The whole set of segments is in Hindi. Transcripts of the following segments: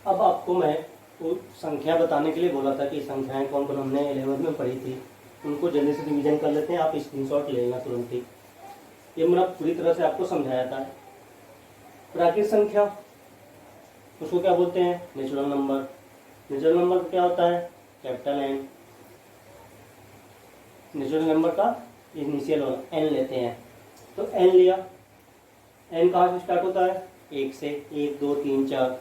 अब आपको मैं वो संख्या बताने के लिए बोला था कि संख्याएं कौन कौन हमने 11वीं में पढ़ी थी, उनको जल्दी से रिवीजन कर लेते हैं। आप स्क्रीनशॉट ले लेना तुरंत ही। ये मैंने पूरी तरह से आपको समझाया था। प्राकृत संख्या उसको क्या बोलते हैं? Natural number. नेचुरल नंबर क्या होता है? Capital N. नेचुरल नंबर का इनिशियल एन लेते हैं, तो एन लिया। एन कहाँ से स्टार्ट होता है? 1 से। 1 2 3 4।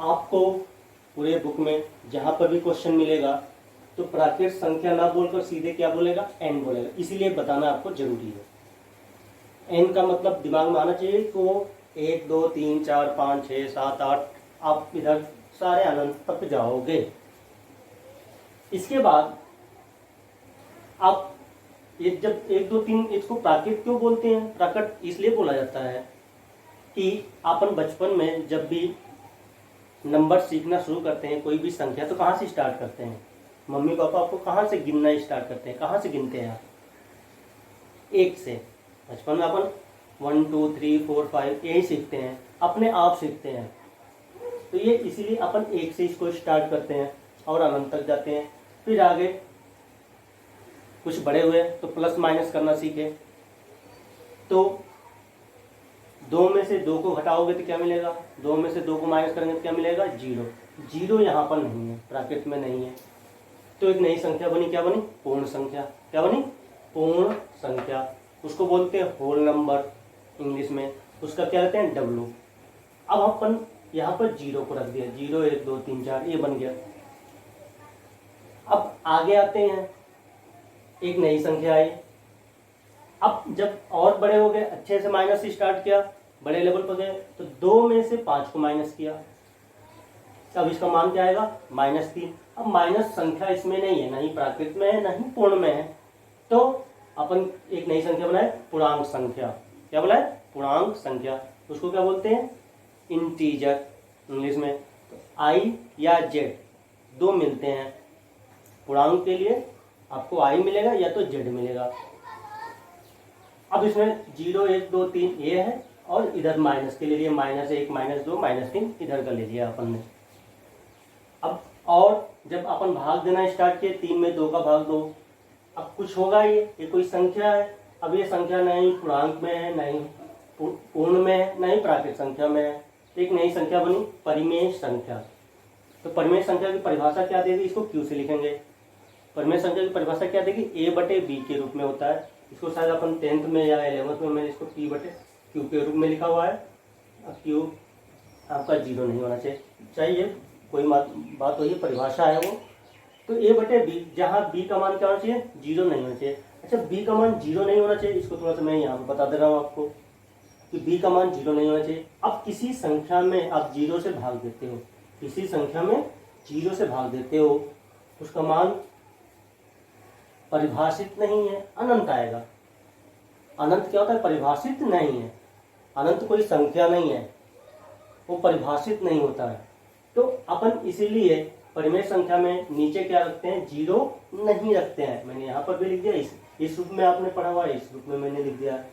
आपको पूरे बुक में जहां पर भी क्वेश्चन मिलेगा तो प्राकृत संख्या ना बोलकर सीधे क्या बोलेगा? एन बोलेगा। इसीलिए बताना आपको जरूरी है। एन का मतलब दिमाग में आना चाहिए कि वो 1 2 3 4 5 6 7 8, आप इधर सारे अनंत तक जाओगे। इसके बाद आप ये जब 1 2 3, इसको प्राकृत क्यों बोलते हैं? प्राकृत इसलिए बोला जाता है कि अपन बचपन में जब भी नंबर सीखना शुरू करते हैं, कोई भी संख्या, तो कहाँ से स्टार्ट करते हैं? मम्मी पापा आपको कहाँ से गिनना स्टार्ट करते हैं? कहाँ से गिनते हैं आप? 1 से। बचपन में अपन 1 2 3 4 5 यही सीखते हैं, अपने आप सीखते हैं। तो ये इसीलिए अपन 1 से इसको स्टार्ट करते हैं और अनंत तक जाते हैं। फिर आगे कुछ बड़े हुए तो प्लस माइनस करना सीखे, तो 2 में से 2 को घटाओगे तो क्या मिलेगा? 2 में से 2 को माइनस करेंगे तो क्या मिलेगा? 0। 0 यहाँ पर नहीं है, प्राकृत में नहीं है। तो एक नई संख्या बनी, क्या बनी? पूर्ण संख्या। क्या बनी? पूर्ण संख्या। उसको बोलते हैं होल नंबर इंग्लिश में। उसका क्या कहते हैं? डब्लू। अब अपन यहाँ पर 0 को रख दिया, 0 1 2 3 4 ये बन गया। अब आगे आते हैं, एक नई संख्या आई। अब जब और बड़े हो गए, अच्छे से माइनस से स्टार्ट किया, बड़े लेवल पर गए, तो 2 में से 5 को माइनस किया। अब इसका मान क्या आएगा? -3। अब माइनस संख्या इसमें नहीं है, नहीं प्राकृत में है, नहीं पूर्ण में है, तो अपन एक नई संख्या बनाए, पूर्णांक संख्या। क्या बनाए? पूर्णांक संख्या। उसको क्या बोलते हैं? इंटीजर इंग्लिश में। तो आई या जेड दो मिलते हैं पूर्णांक के लिए, आपको आई मिलेगा या तो जेड मिलेगा। अब इसमें 0 1 2 3 ये है, और इधर माइनस के लिए -1 -2 -3 इधर का ले लिया अपन ने। अब और जब अपन भाग देना स्टार्ट किए, 3 में 2 का भाग दो, अब कुछ होगा, ये कोई संख्या है। अब ये संख्या नहीं पूर्णांक में है, नहीं पूर्ण में है, नहीं प्राकृत संख्या में है। एक नई संख्या बनी, परिमेय संख्या। तो परिमेय संख्या की परिभाषा क्या देगी? इसको क्यू से लिखेंगे। परिमेय संख्या की परिभाषा क्या देगी? a/b के रूप में होता है। इसको शायद अपन 10th में या 11th में मैंने इसको p/q के रूप में लिखा हुआ है। अब q आपका 0 नहीं होना चाहिए, कोई बात वही परिभाषा है वो। तो a/b, जहाँ b का मान क्या होना चाहिए? 0 नहीं होना चाहिए। अच्छा, b का मान 0 नहीं होना चाहिए, इसको थोड़ा सा मैं यहाँ पर बता दे रहा हूँ आपको कि b का मान 0 नहीं होना चाहिए। अब किसी संख्या में आप 0 से भाग देते हो, किसी संख्या में 0 से भाग देते हो, उसका मान परिभाषित नहीं है, अनंत आएगा। अनंत क्या होता है? परिभाषित नहीं है। अनंत कोई संख्या नहीं है, वो परिभाषित नहीं होता है। तो अपन इसीलिए परिमेय संख्या में नीचे क्या रखते हैं? 0 नहीं रखते हैं। मैंने यहाँ पर भी लिख दिया, इस रूप में आपने पढ़ा हुआ है, इस रूप में मैंने लिख दिया।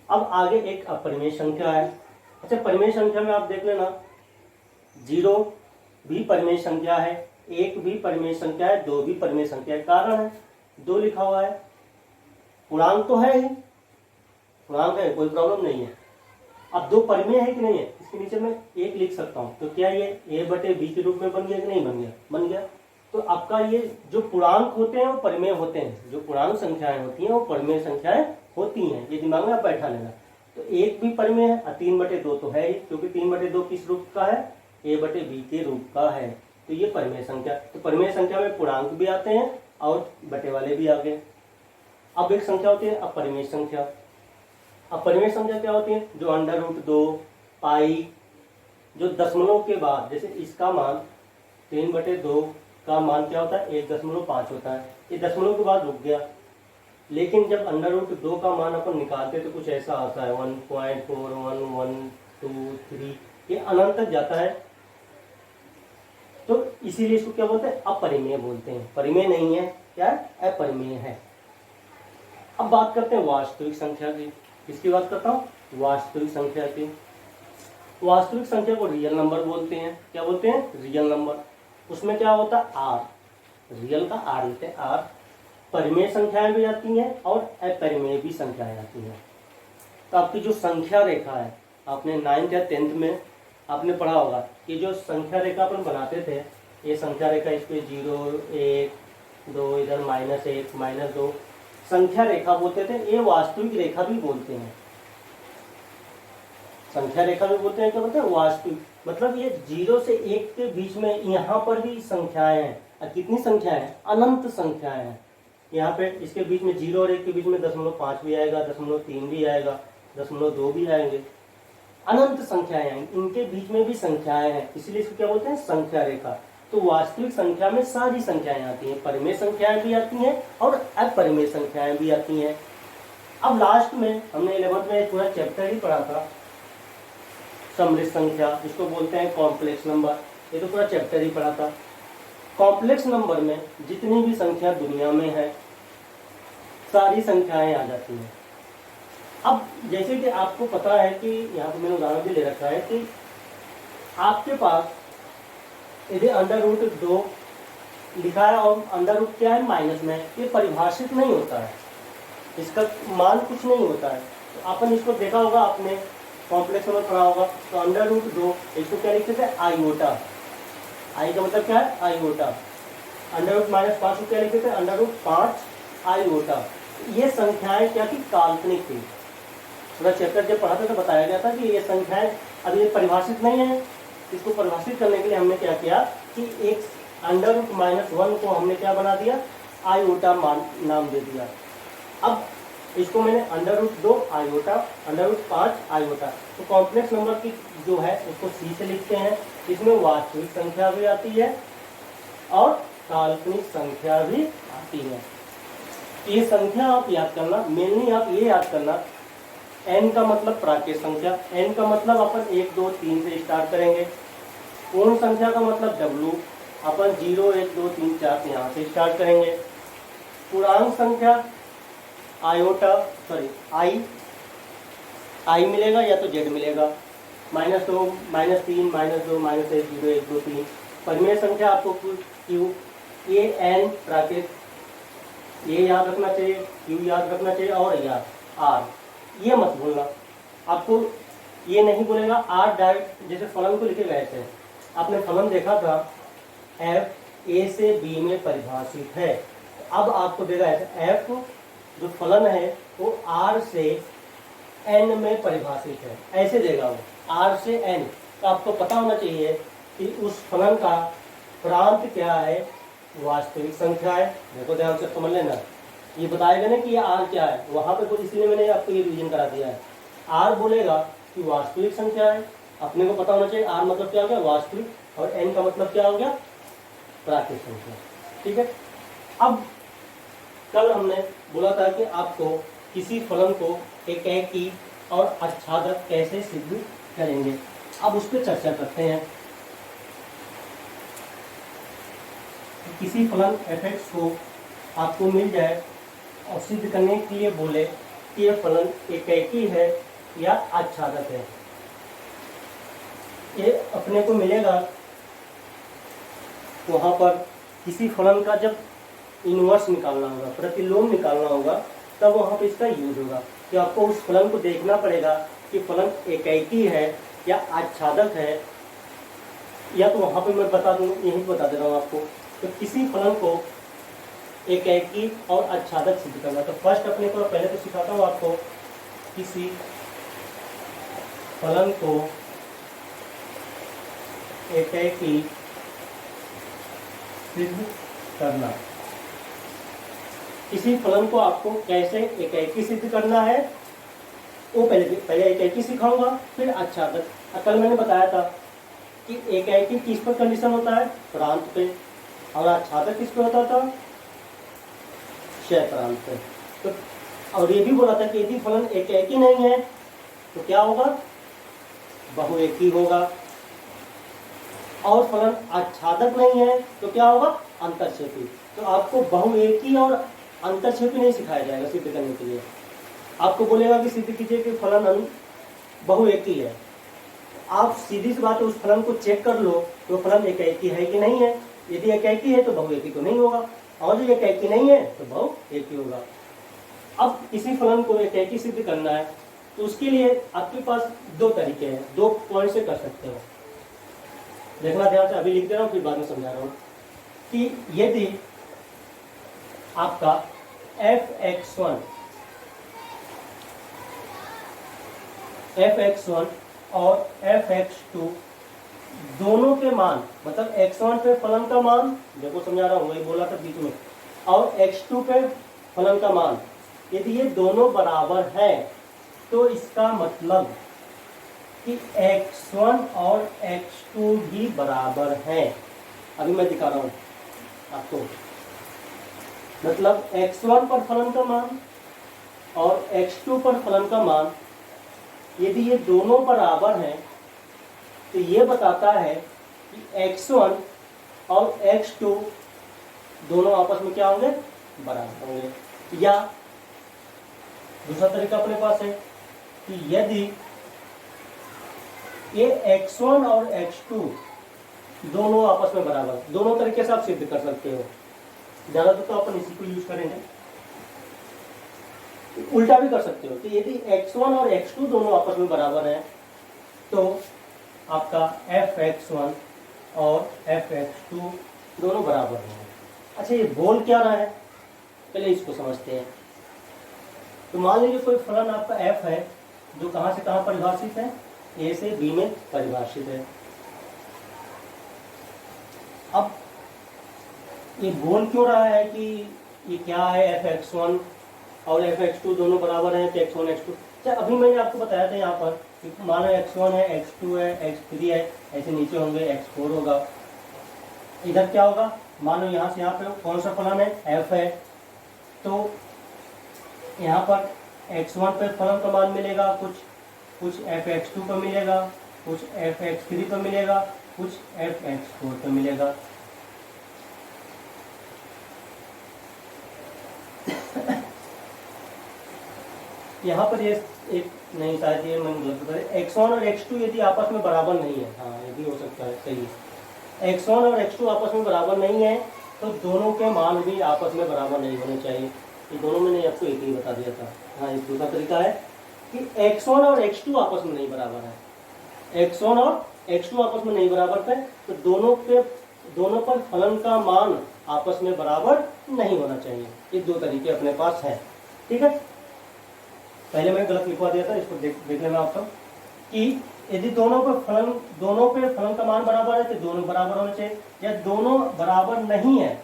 अब आगे एक अपरिमेय संख्या है। अच्छा, परिमेय संख्या में आप देख लेना, 0 भी परिमेय संख्या है, 1 भी परिमेय संख्या है, 2 भी परिमेय संख्या है। कारण है 2 लिखा हुआ है, पूर्णांक तो है ही, पूर्णांक है, कोई प्रॉब्लम नहीं है। अब 2 परिमेय है कि नहीं है, इसके नीचे मैं 1 लिख सकता हूँ। तो क्या ये a/b के रूप में बन गया कि नहीं बन गया? बन गया। तो आपका ये जो पूर्णांक होते हैं वो परिमेय होते हैं, जो पूर्णांक संख्याएं होती हैं वो परिमेय संख्याएं होती हैं, ये दिमाग में आप बैठा लेना। तो 1 भी परिमेय है, 3/2 तो है ही, क्योंकि 3/2 किस रूप का है? a/b के रूप का है। तो ये परिमेय संख्या। तो परिमेय संख्या में पूर्णांक भी आते हैं और बटे वाले भी आ गए। अब एक संख्या होती है अपरिमेय संख्या। अपरिमेय संख्या क्या होती है? जो √2 पाई, जो दशमलव के बाद, जैसे इसका मान 3/2 का मान क्या होता है? 1.5 होता है। ये दशमलव के बाद रुक गया, लेकिन जब √2 का मान अपन निकालते तो कुछ ऐसा आता है 1.4112 ये अनंत तक जाता है। तो इसीलिए इसको क्या बोलते हैं? अपरिमेय बोलते हैं। परिमेय नहीं है, क्या है? अपरिमेय है। अब बात करते हैं वास्तविक संख्या की। किसकी बात करता हूँ? वास्तविक संख्या की। वास्तविक संख्या को रियल नंबर बोलते हैं। क्या बोलते हैं? Real number. उसमें क्या होता है? आर, रियल का आर लेते हैं, आर। परिमेय संख्याएं भी आती हैं और अपरिमेय भी संख्याएं आती हैं। तो आपकी जो संख्या रेखा है, आपने 9th या 10th में आपने पढ़ा होगा कि जो संख्या रेखा अपन बनाते थे, ये संख्या रेखा, इस पे 0, 1, 2, इधर -1, -2 संख्या रेखा बोलते थे। ये वास्तविक रेखा भी बोलते हैं, संख्या रेखा भी बोलते हैं। क्या बोलते हैं? वास्तविक। मतलब ये 0 से 1 के बीच में यहाँ पर भी संख्याएं हैं। कितनी संख्याएं हैं? अनंत संख्याएं हैं। यहाँ पे इसके बीच में 0 और 1 के बीच में 0.5 भी आएगा, 0.3 भी आएगा, 0.2 भी आएंगे। अनंत संख्याएं हैं, इनके बीच में भी संख्याएं हैं, इसलिए इसको क्या बोलते हैं? संख्या रेखा। तो वास्तविक संख्या में सारी संख्याएं आती हैं, परिमेय संख्याएं भी आती हैं और अपरिमेय संख्याएं भी आती हैं। अब लास्ट में हमने 11th में पूरा चैप्टर ही पढ़ा था, समृद्ध संख्या, जिसको बोलते हैं कॉम्प्लेक्स नंबर। ये तो पूरा चैप्टर ही पढ़ा था। कॉम्प्लेक्स नंबर में जितनी भी संख्या दुनिया में है, सारी संख्याएं आ जाती हैं। अब जैसे कि आपको पता है कि यहाँ पे मैंने उदाहरण भी ले रखा है कि आपके पास यदि √2 लिखा है और √, क्या है? माइनस में, ये परिभाषित नहीं होता है, इसका मान कुछ नहीं होता है। तो अपन इसको देखा होगा, आपने कॉम्प्लेक्स नंबर पढ़ा होगा। तो √2 इसको क्या लिखते थे? आयोटा। आई का मतलब क्या है? आयोटा। √-5 को क्या लिखते थे? √5 आयोटा। ये संख्याएं क्या थी? काल्पनिक थी। पूरा चैप्टर जब पढ़ाते तो बताया गया था कि ये संख्याएं अब ये परिभाषित नहीं है। इसको परिभाषित करने के लिए हमने क्या किया कि एक √-1 को हमने क्या बना दिया? आयोटा नाम दे दिया। अब इसको मैंने √2 आयोटा, √5 आयोटा। तो कॉम्प्लेक्स नंबर की जो है उसको C से लिखते हैं। इसमें वास्तविक संख्या भी आती है और काल्पनिक संख्या भी आती है। ये संख्या आप याद करना, मेनली आप ये याद करना, n का मतलब प्राकृत संख्या, n का मतलब अपन 1, 2, 3 से स्टार्ट करेंगे। पूर्ण संख्या का मतलब W, अपन 0, 1, 2, 3, 4 से यहाँ से स्टार्ट करेंगे। पूर्णांक संख्या आयोटा, आई मिलेगा या तो Z मिलेगा, -2, -3, -2, -1, 0, 1, 2, 3। परिमेय संख्या आपको Q, ये N प्राकृत, ये याद रखना चाहिए, Q याद रखना चाहिए और R, ये मत भूलना। आपको ये नहीं बोलेगा R डायरेक्ट, जैसे फलन को लिखे गए थे, आपने फलन देखा था F A से B में परिभाषित है। अब आपको देगा ऐसे, F जो फलन है वो R से N में परिभाषित है, ऐसे देगा वो, R से N। तो आपको पता होना चाहिए कि उस फलन का प्रांत क्या है? वास्तविक संख्या है। देखो ध्यान से समझ लेना, ये बताएगा ना कि ये R क्या है, वहां पे कुछ, इसलिए मैंने आपको ये रिवीजन करा दिया है। R बोलेगा कि वास्तविक संख्या है, अपने को पता होना चाहिए R मतलब क्या हो गया? वास्तविक, और N का मतलब क्या हो गया? प्राकृत संख्या। ठीक है। अब कल हमने बोला था कि आपको किसी फलन को एकाकी और आच्छादक कैसे सिद्ध करेंगे, अब उस पर चर्चा करते हैं। किसी फलन f(x) को आपको मिल जाए और सिद्ध करने के लिए बोले कि यह फलन एकाकी है या आच्छादक है, ये अपने को मिलेगा। वहां पर किसी फलन का जब इनवर्स निकालना होगा, प्रतिलोम निकालना होगा, तब वहां पे इसका यूज होगा कि आपको उस फलन को देखना पड़ेगा कि फलन एकाकी है या आच्छादक है, या तो वहां पे मैं बता दूं, यही बता दे रहा हूँ आपको। तो किसी फलन को एकाकी और आच्छादक सिद्ध करना, तो फर्स्ट अपने को पहले तो सिखाता हूँ आपको, किसी फलन को एकाकी सिद्ध करना। किसी फलन को आपको कैसे एकाकी सिद्ध करना है वो पहले एकाकी सिखाऊंगा, फिर आच्छादक। कल मैंने बताया था कि एकाकी किस पर कंडीशन होता है? प्रांत पे, और आच्छादक किस पे होता था? क्षय प्रांत पे। तो और ये भी बोला था कि यदि फलन एकाकी नहीं है तो क्या होगा? बहुएकी होगा। और फलन आच्छादक नहीं है तो क्या होगा? अंतरक्षेपी। तो आपको बहुएकी और अंतरक्षेपी नहीं सिखाया जाएगा सिद्ध करने के लिए। आपको बोलेगा कि सिद्ध कीजिए कि फलन बहुएकी है। आप सीधी सी बात है, उस फलन को चेक कर लो तो फलन एकाएकी है कि नहीं है। यदि एकाएकी है तो बहुएकी तो नहीं होगा, और जो एकाएकी नहीं है तो बहुएकी होगा। अब किसी फलन को एकाएकी सिद्ध करना है तो उसके लिए आपके पास दो तरीके हैं, दो पॉइंट से कर सकते हो। देखना ध्यान से, अभी लिख दे रहा हूँ फिर बाद में समझा रहा हूँ कि यदि आपका fx1 और fx2 दोनों के मान, मतलब x1 पे फलन का मान, देखो समझा रहा हूँ, वही बोला था बीच में, और x2 पे फलन का मान, यदि ये दोनों बराबर है तो इसका मतलब कि x1 और x2 भी बराबर है। अभी मैं दिखा रहा हूँ आपको, मतलब x1 पर फलन का मान और x2 पर फलन का मान यदि ये दोनों बराबर हैं तो ये बताता है कि x1 और x2 दोनों आपस में क्या होंगे, बराबर होंगे। या दूसरा तरीका अपने पास है कि यदि ये x1 और x2 दोनों आपस में बराबर, दोनों तरीके से आप सिद्ध कर सकते हो। ज्यादातर तो अपन इसी को यूज करेंगे, उल्टा भी कर सकते हो कि यदि x1 और x2 दोनों आपस में बराबर हैं तो आपका fx1 और fx2 दोनों बराबर हैं। अच्छा, ये बोल क्या रहा है, पहले इसको समझते हैं। तो मान लीजिए कोई फलन आपका f है जो कहां से कहां परिभाषित है, a से b में परिभाषित है। अब ये बोल क्यों रहा है कि ये क्या है, fx1 और fx2 दोनों बराबर हैं तो x1 x2। अच्छा, अभी मैंने आपको बताया था यहाँ पर मानो x1 है, x2 है, x3 है, ऐसे नीचे होंगे x4 होगा। इधर क्या होगा, मानो यहाँ से यहाँ पे कौन सा फलन है, f है, तो यहाँ पर x1 पे फलन का मान मिलेगा, कुछ fx2 पर मिलेगा, कुछ fx3 पर मिलेगा, कुछ fx4 पर मिलेगा। यहाँ पर ये एक नहीं, शायद ये मैं गलत बता रहा, x1 और x2 यदि आपस में बराबर नहीं है, हाँ ये भी हो सकता है, सही है, x1 और x2 आपस में बराबर नहीं है तो दोनों के मान भी आपस में बराबर नहीं होने चाहिए। ये दोनों मैंने आपको एक ही बता दिया था। हाँ, एक दूसरा तरीका है कि x1 और x2 आपस में नहीं बराबर है, x1 और x2 आपस में नहीं बराबर थे तो दोनों पर फलन का मान आपस में बराबर नहीं होना चाहिए। ये दो तरीके अपने पास है, ठीक है। पहले मैंने गलत लिखवा दिया था, इसको देख लेना आप सब कि यदि दोनों पे फलन का मान बराबर है तो दोनों बराबर होने चाहिए, या दोनों बराबर नहीं है,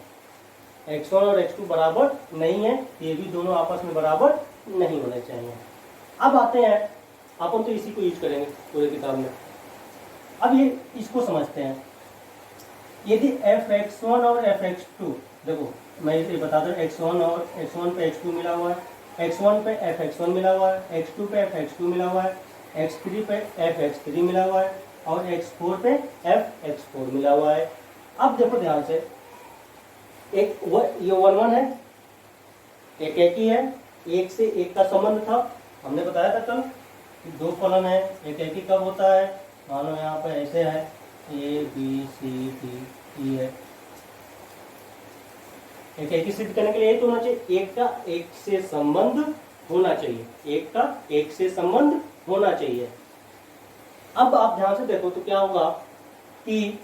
x1 और x2 बराबर नहीं है, ये भी दोनों आपस में बराबर नहीं होने चाहिए। अब आते हैं, अपन तो इसी को यूज करेंगे पूरे किताब में। अब ये इसको समझते हैं, यदि fx1 और fx2, देखो मैं इसे बता दूं, x1 पे x2 मिला हुआ है, x1 पे fx1 मिला हुआ है, x2 पे fx2 मिला हुआ है, x3 पे fx3 मिला हुआ है और x4 पे fx4 मिला हुआ है। अब देखो ध्यान से, एक ये 1 1 है, एक ही है, एक से एक का संबंध था, हमने बताया था कल कि दो फलन है, एक ही कब होता है, मानो यहाँ पे ऐसे है a b c d e है, एक ही सिद्ध करने के लिए तो होना चाहिए, एक का एक से संबंध होना चाहिए, एक का एक से संबंध होना चाहिए। अब आप ध्यान से देखो तो क्या होगा कि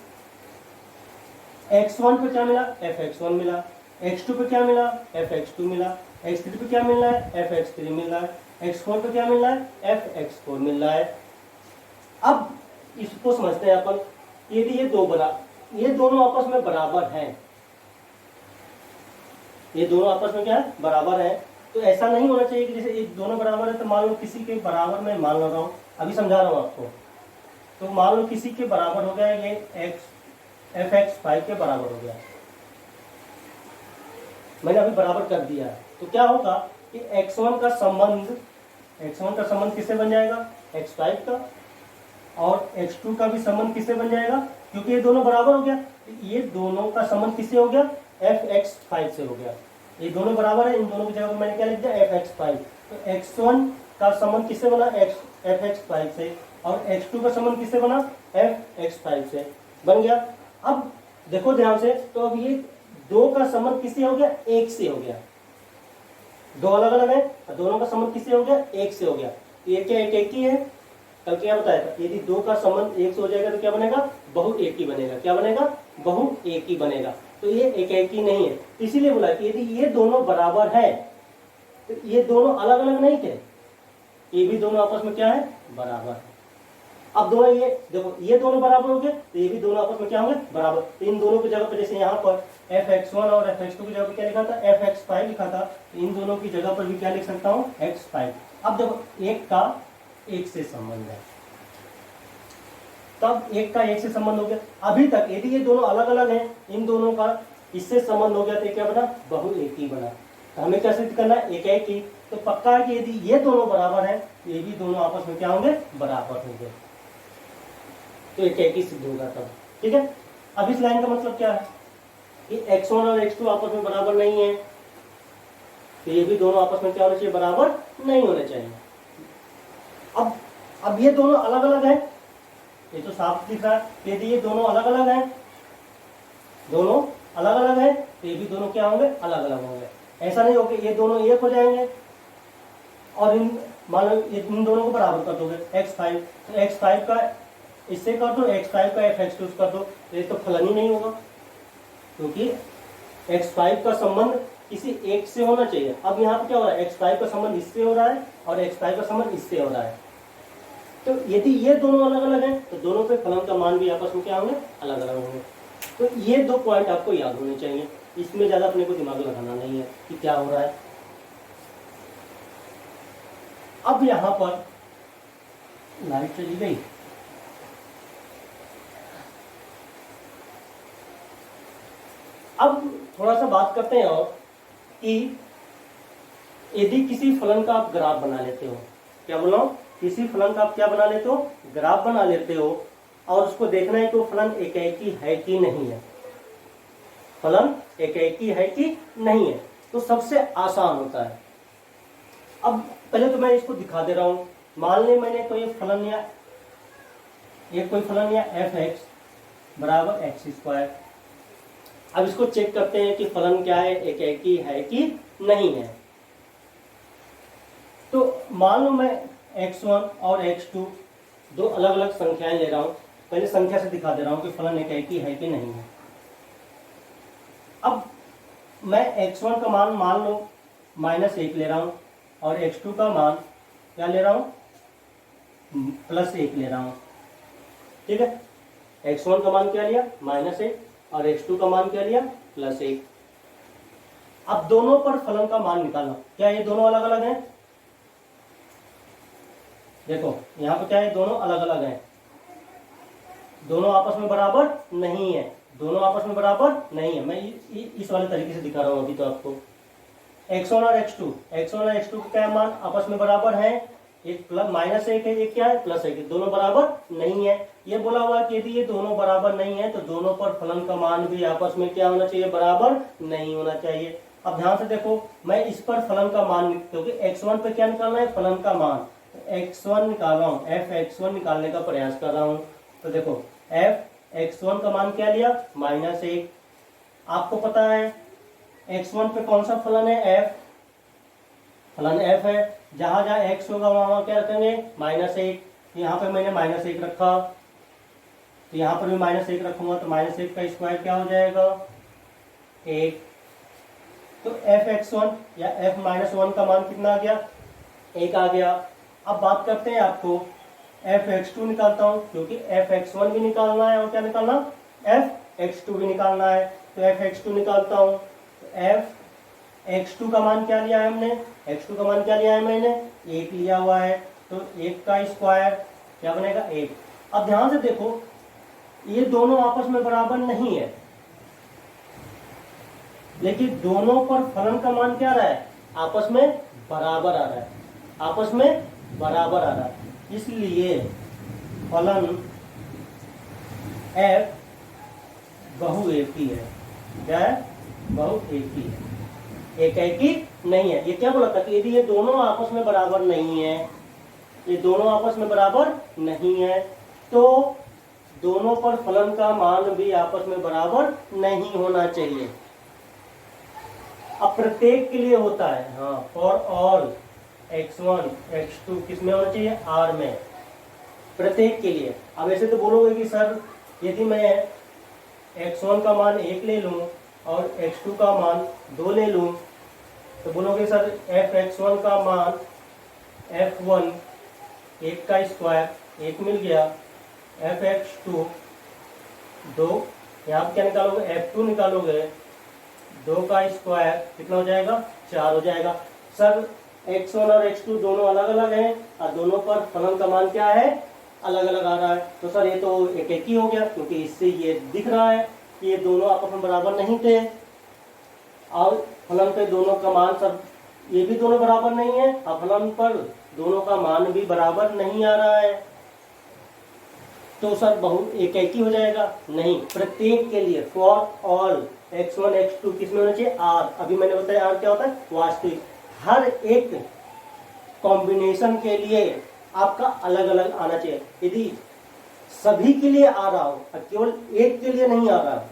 x1 पे क्या मिला, fx1 मिला, x2 पे क्या मिला, fx2 मिला, x3 पे क्या मिल रहा है, fx3 मिल रहा है, x4 पे क्या मिल रहा है, fx4 मिल रहा है। अब इसको समझते हैं अपन, यदि ये दोनों आपस में बराबर हैं, ये दोनों आपस में क्या है, बराबर है, तो ऐसा नहीं होना चाहिए कि जैसे ये दोनों बराबर है तो मान लो किसी के बराबर में मान लो रहा हूँ, अभी समझा रहा हूँ आपको, तो मान लो किसी के बराबर हो गया, ये fx5 के बराबर हो गया, मैंने अभी बराबर कर दिया है, तो क्या होगा कि x1 का संबंध किससे बन जाएगा, x5 का, और x2 का भी संबंध किससे बन जाएगा, क्योंकि ये दोनों बराबर हो गया, ये दोनों का संबंध किससे हो गया, fx5 से हो गया। ये दोनों बराबर है, इन दोनों की जगह मैंने क्या लिख दिया, fx5, तो x1 का संबंध किससे बना, fx5 से, और x2 का संबंध किससे बना, fx5 से बन गया। अब देखो ध्यान से, तो अब ये 2 का संबंध किससे हो गया, 1 से हो गया। 2 अलग अलग है, दोनों का संबंध किससे हो गया, 1 से हो गया। ये क्या एक ही है, कल क्या बताया था, यदि 2 का संबंध 1 से हो जाएगा तो क्या बनेगा, बहु एक ही बनेगा। क्या बनेगा, बहु एक ही बनेगा। तो ये एक ही नहीं है, इसीलिए बोला कि यदि ये दोनों बराबर है तो ये दोनों अलग अलग नहीं थे, ये भी दोनों आपस में क्या है, बराबर। अब दोनों ये देखो, ये दोनों बराबर हो गए तो ये भी दोनों आपस में क्या होंगे, बराबर। तो इन दोनों की जगह पर, जैसे यहाँ पर fx1 और fx2 की जगह पर क्या लिखा था, fx5 लिखा था, तो इन दोनों की जगह पर भी क्या लिख सकता हूँ, x5। अब देखो एक का एक से संबंध है, तब एक का एक से संबंध हो गया। अभी तक यदि ये दोनों अलग अलग हैं, इन दोनों का इससे संबंध हो गया तो क्या बना, बहु एक ही बना। तो हमें क्या सिद्ध करना है, एक ही। तो पक्का है कि यदि ये दोनों बराबर हैं तो ये भी दोनों आपस में क्या होंगे, बराबर होंगे, तो एक ही सिद्ध होगा तब। ठीक है, अब इस लाइन का मतलब क्या है कि x1 और x2 आपस में बराबर नहीं है, तो ये भी दोनों आपस में क्या होने चाहिए, बराबर नहीं होने चाहिए। अब ये दोनों अलग अलग हैं, ये तो साफ दिख रहा है। यदि ये दोनों अलग अलग हैं, दोनों अलग अलग हैं, तो ये भी दोनों क्या होंगे, अलग अलग होंगे। ऐसा नहीं होगा ये दोनों एक हो जाएंगे और मान लो इन दोनों को बराबर कर दोगे x5, तो x5 का इससे कर दो, x5 का fx2 कर दो, ये तो फलन ही नहीं होगा, क्योंकि x5 का संबंध किसी एक से होना चाहिए। अब यहाँ पे क्या हो रहा है, x5 का संबंध इससे हो रहा है और x5 का संबंध इससे हो रहा है। तो यदि ये दोनों अलग अलग हैं तो दोनों पे फलन का मान भी आपस में क्या होंगे, अलग अलग होंगे। तो ये 2 पॉइंट आपको याद होने चाहिए, इसमें ज्यादा अपने को दिमाग लगाना नहीं है कि क्या हो रहा है। अब यहां पर लाइट चली गई, अब थोड़ा सा बात करते हैं और कि यदि किसी फलन का आप ग्राफ बना लेते हो, क्या बोला, किसी फलन का आप क्या बना लेते हो, ग्राफ बना लेते हो, और उसको देखना है कि वो फलन एकाएकी है कि नहीं है, फलन एकाएकी है कि नहीं है, तो सबसे आसान होता है। अब पहले तो मैं इसको दिखा दे रहा हूं। मान ले मैंने कोई फलन या fx बराबर x²। अब इसको चेक करते हैं कि फलन क्या है, एकाएकी है कि नहीं है। तो मान लो मैं x1 और x2 दो अलग अलग संख्याएं ले रहा हूं, पहले संख्या से दिखा दे रहा हूं कि फलन एकाएकी है कि नहीं है। अब मैं x1 का मान लो -1 ले रहा हूं और x2 का मान क्या ले रहा हूं, +1 ले रहा हूं। ठीक है, x1 का मान क्या लिया, -1, और x2 का मान क्या लिया, +1। अब दोनों पर फलन का मान निकालना। क्या ये दोनों अलग अलग हैं, देखो यहाँ पे क्या है, दोनों अलग अलग हैं, दोनों आपस में बराबर नहीं है, दोनों आपस में बराबर नहीं है। मैं इस वाले तरीके से दिखा रहा हूं अभी तो आपको। x1 और x2 का क्या मान आपस में बराबर है, एक -1 है, एक क्या है, +1 है, दोनों बराबर नहीं है। ये बोला हुआ कि यदि ये दोनों बराबर नहीं है तो दोनों पर फलन का मान भी आपस में क्या होना चाहिए, बराबर नहीं होना चाहिए। अब ध्यान से देखो, मैं इस पर फलन का मान, क्योंकि x1 पे क्या निकालना है, फलन का मान, x1 निकाल रहा हूँ, fx1 निकालने का प्रयास कर रहा हूँ। तो देखो fx1 का मान क्या लिया, -1। आपको पता है x1 पे कौन सा फलन है, f, फलन f है। जहां जहां x होगा वहां क्या रखेंगे, -1। यहाँ पे मैंने -1 रखा, तो यहाँ पर भी -1 रखूंगा, तो -1 का स्क्वायर क्या हो जाएगा, 1। तो fx1 या f-1 का मान कितना आ गया, 1 आ गया। अब बात करते हैं, आपको fx2 निकालता हूं, क्योंकि fx1 भी निकालना है और क्या निकालना, fx2 भी निकालना है। तो fx2 निकालता हूं, तो fx2 का मान क्या लिया है हमने, x2 का मान क्या लिया है मैंने, 1 लिया हुआ है। तो 1 का स्क्वायर क्या बनेगा, 1। अब ध्यान से देखो, ये दोनों आपस में बराबर नहीं है, लेकिन दोनों पर फलन का मान क्या आ रहा है, आपस में बराबर आ रहा है, आपस में बराबर आ रहा है। इसलिए फलन f बहुएकी है। क्या है, बहुएकी है, एकाएकी नहीं है। ये क्या बोला था कि यदि ये दोनों आपस में बराबर नहीं है ये दोनों आपस में बराबर नहीं है, तो दोनों पर फलन का मान भी आपस में बराबर नहीं होना चाहिए। अब प्रत्येक के लिए होता है, हाँ, फॉर ऑल x1 x2 किस में होना चाहिए, R में, प्रत्येक के लिए। अब ऐसे तो बोलोगे कि सर यदि मैं x1 का मान 1 ले लूं और x2 का मान 2 ले लूं, तो बोलोगे सर f(x1) का मान f1 1 का स्क्वायर 1 मिल गया, f(x2) 2, यहाँ पर क्या निकालोगे, f2 निकालोगे, 2 का स्क्वायर कितना हो जाएगा, 4 हो जाएगा। सर x1 और x2 दोनों अलग अलग हैं और दोनों पर फलन का मान क्या है, अलग अलग आ रहा है, तो सर ये तो एक ही हो गया, क्योंकि इससे ये दिख रहा है कि ये दोनों आपस में बराबर नहीं थे और फलन पे दोनों का मान, सर ये भी दोनों बराबर नहीं है और फलन पर दोनों का मान भी बराबर नहीं आ रहा है, तो सर एक ही हो जाएगा, नहीं, प्रत्येक के लिए फॉर ऑल x1 x2 किसमें होना चाहिए, R। अभी मैंने बताया R क्या होता है, वास्तविक। हर एक कॉम्बिनेशन के लिए आपका अलग अलग आना चाहिए। यदि सभी के लिए आ रहा हो और केवल एक के लिए नहीं आ रहा,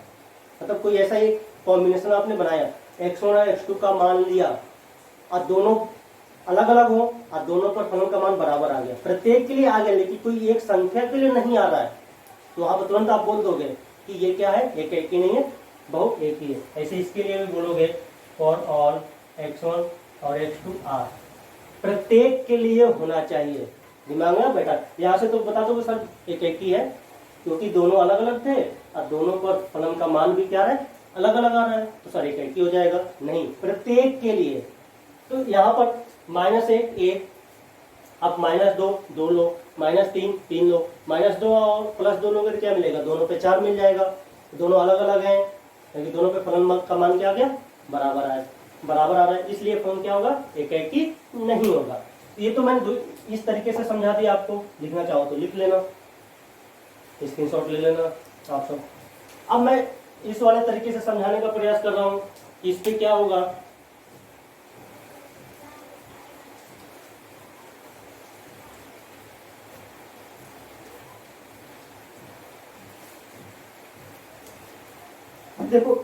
मतलब कोई ऐसा एक कॉम्बिनेशन आपने बनाया, x1 और x2 का मान लिया और दोनों अलग अलग हो और दोनों पर फलन का मान बराबर आ गया, प्रत्येक के लिए आ गया, लेकिन कोई एक संख्या के लिए नहीं आ रहा है, तो वहां पर तुरंत आप बोल दोगे कि ये क्या है, एक ही नहीं है, बहु एक ही है। ऐसे इसके लिए भी बोलोगे फॉर ऑल x1 और x2 R, प्रत्येक के लिए होना चाहिए। दिमाग में बैठा, यहाँ से तो बता दोगे सर एक ही है, क्योंकि दोनों अलग अलग थे और दोनों पर फलन का मान भी क्या है, अलग अलग आ रहा है, तो सर एक ही हो जाएगा, नहीं, प्रत्येक के लिए। तो यहाँ पर -1 1, अब -2 2 लो, -3 3 लो, -2 और +2 लोगे तो क्या मिलेगा, दोनों पे 4 मिल जाएगा, दोनों अलग अलग हैं, क्योंकि दोनों पे फलन का मान क्या आ गया, बराबर आ रहा है, इसलिए फलन क्या होगा, एक ही नहीं होगा। ये तो मैंने इस तरीके से समझा दिया आपको, लिखना चाहो तो लिख लेना, स्क्रीनशॉट ले लेना आप सब। अब मैं इस वाले तरीके से समझाने का प्रयास कर रहा हूँ, इस पे क्या होगा, देखो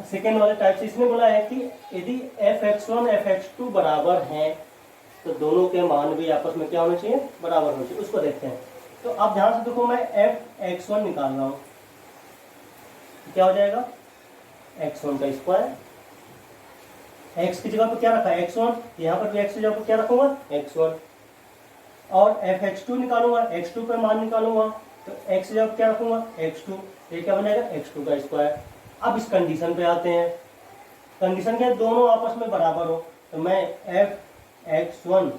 सेकेंड वाले टाइप से इसने बोला है कि यदि f(x1) f(x2) बराबर हैं तो दोनों के मान भी आपस में क्या होना चाहिए, बराबर होना चाहिए। उसको देखते हैं। तो आप ध्यान से देखो, मैं f(x1) निकाल रहा हूँ, क्या हो जाएगा, x1 का स्क्वायर, x की जगह पर क्या रखा है, x1, यहाँ पर भी x की जगह पर क्या रखूंगा, x1, और f(x2) निकालूंगा, x2 पे मान निकालूंगा, तो x की जगह क्या रखूंगा, x2, ये क्या बनेगा, x2 का स्क्वायर। अब इस कंडीशन पे आते हैं, कंडीशन क्या है, दोनों आपस में बराबर हो, तो मैं f(x1)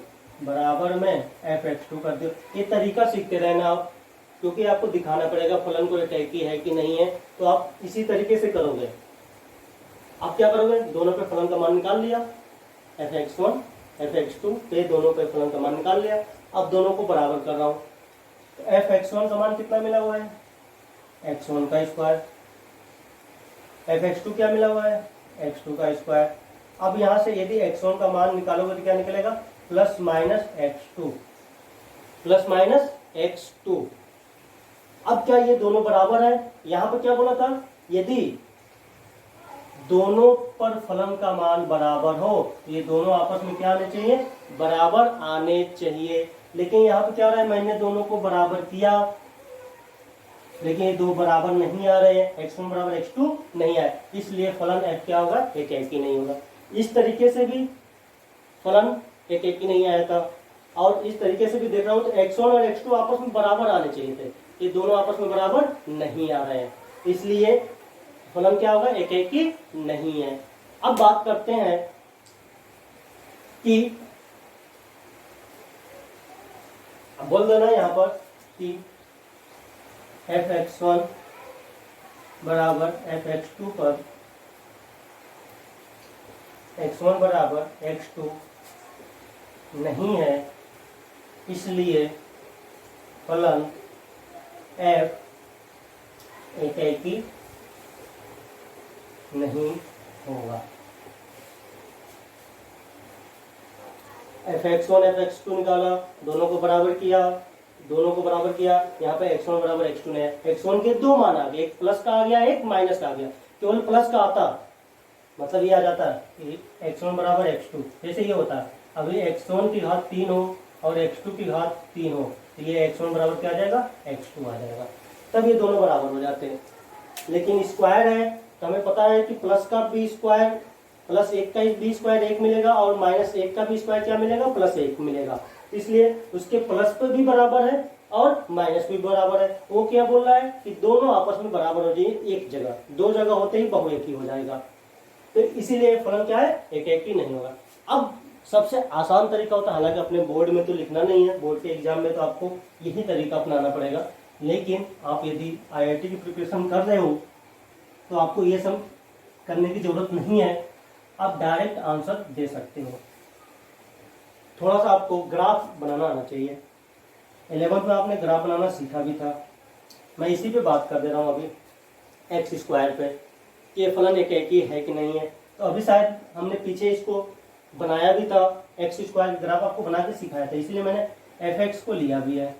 बराबर में f(x2) कर दो। ये तरीका सीखते रहना आप, क्योंकि आपको दिखाना पड़ेगा फलन को एक ही है कि नहीं है, तो आप इसी तरीके से करोगे। आप क्या करोगे, दोनों पे फलन का मान निकाल लिया, f(x1) f(x2) पे दोनों पे फलन का मान निकाल लिया, अब दोनों को बराबर कर रहा हूँ, तो f(x1) का मान कितना मिला हुआ है, x1 का स्क्वायर, f(x2) क्या मिला हुआ है, x2 का स्क्वायर। अब यहाँ से यदि x1 का मान निकालोगे तो क्या निकलेगा, +-x2, +-x2। अब क्या ये दोनों बराबर है, यहाँ पर क्या बोला था, यदि दोनों पर फलन का मान बराबर हो, ये दोनों आपस में क्या आने चाहिए, बराबर आने चाहिए। लेकिन यहाँ पर क्या हो रहा है, मैंने दोनों को बराबर किया, लेकिन ये दो बराबर नहीं आ रहे हैं, x1 बराबर x2 नहीं आए, इसलिए फलन f क्या होगा, एक ही नहीं होगा। इस तरीके से भी फलन एक ही नहीं आया था, और इस तरीके से भी देख रहा हूं तो x1 और x2 आपस में बराबर आने चाहिए थे, ये दोनों आपस में बराबर नहीं आ रहे हैं, इसलिए फलन क्या होगा, एक ही नहीं है। अब बात करते हैं कि बोल देना यहाँ पर कि f(x1) बराबर f(x2) पर x1 बराबर x2 नहीं है, इसलिए फलन f एक ही नहीं होगा। fx1 fx2 निकाला, दोनों को बराबर किया, यहाँ पे x1 बराबर x2 है। x1 के दो मान आ गए, एक प्लस का आ गया, एक माइनस का आ गया। केवल प्लस का आता मतलब ये आ जाता है x1 बराबर x2, जैसे ये होता है। अभी x1 की घात 3 हो और x2 की घात 3 हो तो ये x1 बराबर क्या आ जाएगा, x2 आ जाएगा। तब ये दोनों बराबर हो जाते हैं। लेकिन स्क्वायर है तो हमें पता है कि प्लस का बी स्क्वायर प्लस 1 का बी स्क्वायर 1 मिलेगा और माइनस 1 का बी स्क्वायर क्या मिलेगा, प्लस 1 मिलेगा। इसलिए उसके प्लस पे भी बराबर है और माइनस भी बराबर है। वो क्या बोल रहा है कि दोनों आपस में बराबर हो जाइए एक जगह, दो जगह होते ही बहुएकी हो जाएगा। तो इसीलिए फलन क्या है, एक एक ही नहीं होगा। अब सबसे आसान तरीका होता है, हालांकि अपने बोर्ड में तो लिखना नहीं है, बोर्ड के एग्जाम में तो आपको यही तरीका अपनाना पड़ेगा। लेकिन आप यदि IIT की प्रिपरेशन कर रहे हो तो आपको ये सब करने की जरूरत नहीं है, आप डायरेक्ट आंसर दे सकते हो। थोड़ा सा आपको ग्राफ बनाना आना चाहिए। 11th में आपने ग्राफ बनाना सीखा भी था, मैं इसी पे बात कर दे रहा हूँ अभी, एक्स स्क्वायर पे कि ये फलन एक ही है कि नहीं है। तो अभी शायद हमने पीछे इसको बनाया भी था, एक्स स्क्वायर ग्राफ आपको बना के सिखाया था, इसलिए मैंने fx को लिया भी है,